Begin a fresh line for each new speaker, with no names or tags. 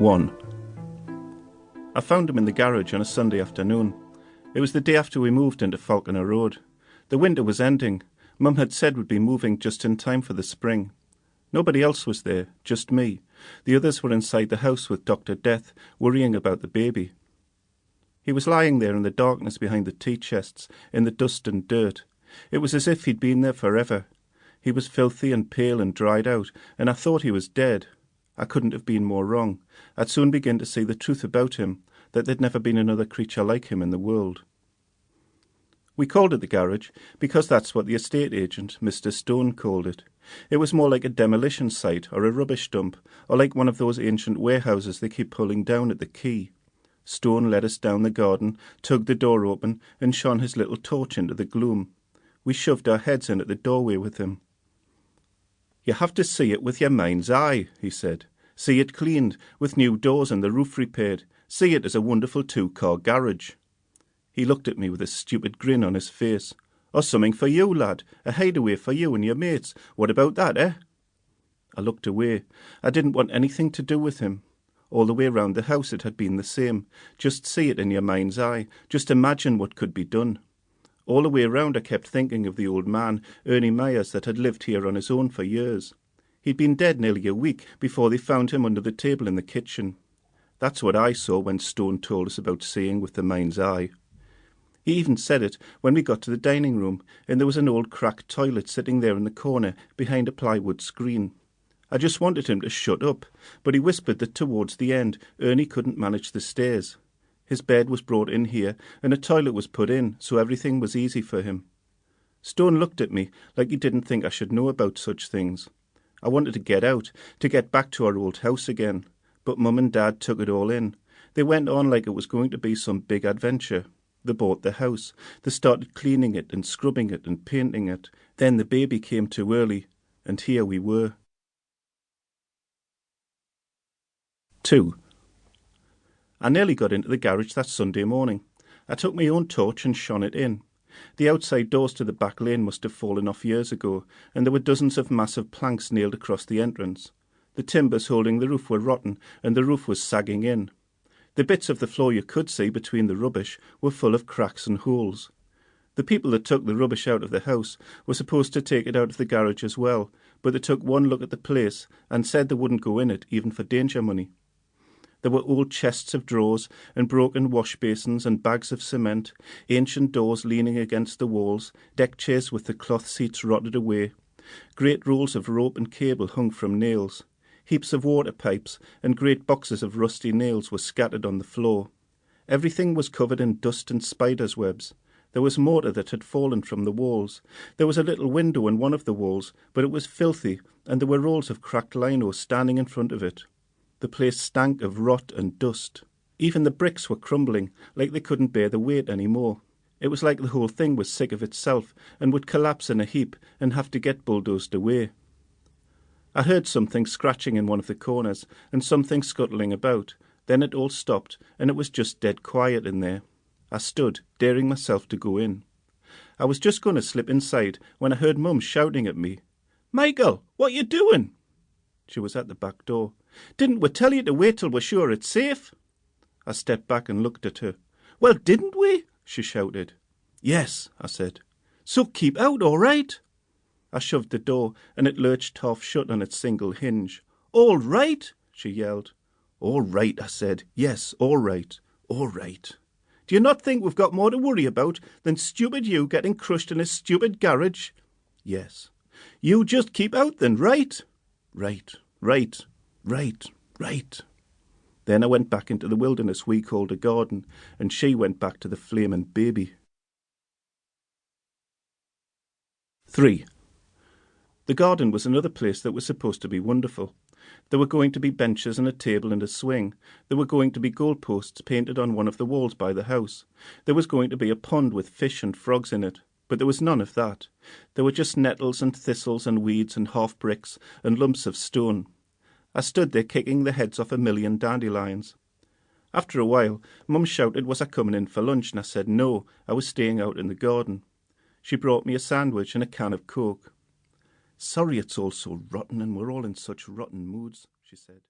1. I found him in the garage on a Sunday afternoon. It was the day after we moved into Folklore Road. The winter was ending. Mum had said we'd be moving just in time for the spring. Nobody else was there, just me. The others were inside the house with Dr. Death, worrying about the baby. He was lying there in the darkness behind the tea chests, in the dust and dirt. It was as if he'd been there forever. He was filthy and pale and dried out, and I thought he was dead. I couldn't have been more wrong. I'd soon begin to see the truth about him, that there'd never been another creature like him in the world. We called it the garage because that's what the estate agent, Mr. Stone, called it. It was more like a demolition site or a rubbish dump, or like one of those ancient warehouses they keep pulling down at the quay. Stone led us down the garden, tugged the door open, and shone his little torch into the gloom. We shoved our heads in at the doorway with him. "You have to see it with your mind's eye," he said. "See it cleaned, with new doors and the roof repaired. See it as a wonderful two-car garage." He looked at me with a stupid grin on his face. "Or something for you, lad. A hideaway for you and your mates. What about that, eh?" I looked away. I didn't want anything to do with him. All the way round the house it had been the same. Just see it in your mind's eye. Just imagine what could be done. All the way round I kept thinking of the old man, Ernie Myers, that had lived here on his own for years. He'd been dead nearly a week before they found him under the table in the kitchen. That's what I saw when Stone told us about seeing with the mind's eye. He even said it when we got to the dining room, and there was an old cracked toilet sitting there in the corner behind a plywood screen. I just wanted him to shut up, but he whispered that towards the end Ernie couldn't manage the stairs. His bed was brought in here, and a toilet was put in, so everything was easy for him. Stone looked at me like he didn't think I should know about such things. I wanted to get out, to get back to our old house again, but Mum and Dad took it all in. They went on like it was going to be some big adventure. They bought the house. They started cleaning it and scrubbing it and painting it. Then the baby came too early, and here we were. 2. I nearly got into the garage that Sunday morning. I took my own torch and shone it in. The outside doors to the back lane must have fallen off years ago, and there were dozens of massive planks nailed across the entrance. The timbers holding the roof were rotten, and the roof was sagging in. The bits of the floor you could see between the rubbish were full of cracks and holes. The people that took the rubbish out of the house were supposed to take it out of the garage as well, but they took one look at the place and said they wouldn't go in it, even for danger money. There were old chests of drawers and broken wash basins and bags of cement, ancient doors leaning against the walls, deck chairs with the cloth seats rotted away, great rolls of rope and cable hung from nails. Heaps of water pipes and great boxes of rusty nails were scattered on the floor. Everything was covered in dust and spiders' webs. There was mortar that had fallen from the walls. There was a little window in one of the walls, but it was filthy, and there were rolls of cracked lino standing in front of it. The place stank of rot and dust. Even the bricks were crumbling, like they couldn't bear the weight any more. It was like the whole thing was sick of itself and would collapse in a heap and have to get bulldozed away. I heard something scratching in one of the corners and something scuttling about. Then it all stopped, and it was just dead quiet in there. I stood, daring myself to go in. I was just going to slip inside when I heard Mum shouting at me. "Michael, what you doing?" She was at the back door. "Didn't we tell you to wait till we're sure it's safe?" I stepped back and looked at her. "Well, didn't we?" she shouted. "Yes," I said. "So keep out, all right?" I shoved the door, and it lurched half shut on its single hinge. "All right?" she yelled. "All right," I said. "Yes, all right. All right. Do you not think we've got more to worry about than stupid you getting crushed in a stupid garage?" "Yes." "You just keep out then, right?" "Right, right, right, right." Then I went back into the wilderness we called a garden, and she went back to the flaming baby. 3. The garden was another place that was supposed to be wonderful. There were going to be benches and a table and a swing. There were going to be goalposts painted on one of the walls by the house. There was going to be a pond with fish and frogs in it. But there was none of that. There were just nettles and thistles and weeds and half-bricks and lumps of stone. I stood there kicking the heads off a million dandelions. After a while, Mum shouted was I coming in for lunch, and I said no, I was staying out in the garden. She brought me a sandwich and a can of Coke. "Sorry it's all so rotten and we're all in such rotten moods," she said.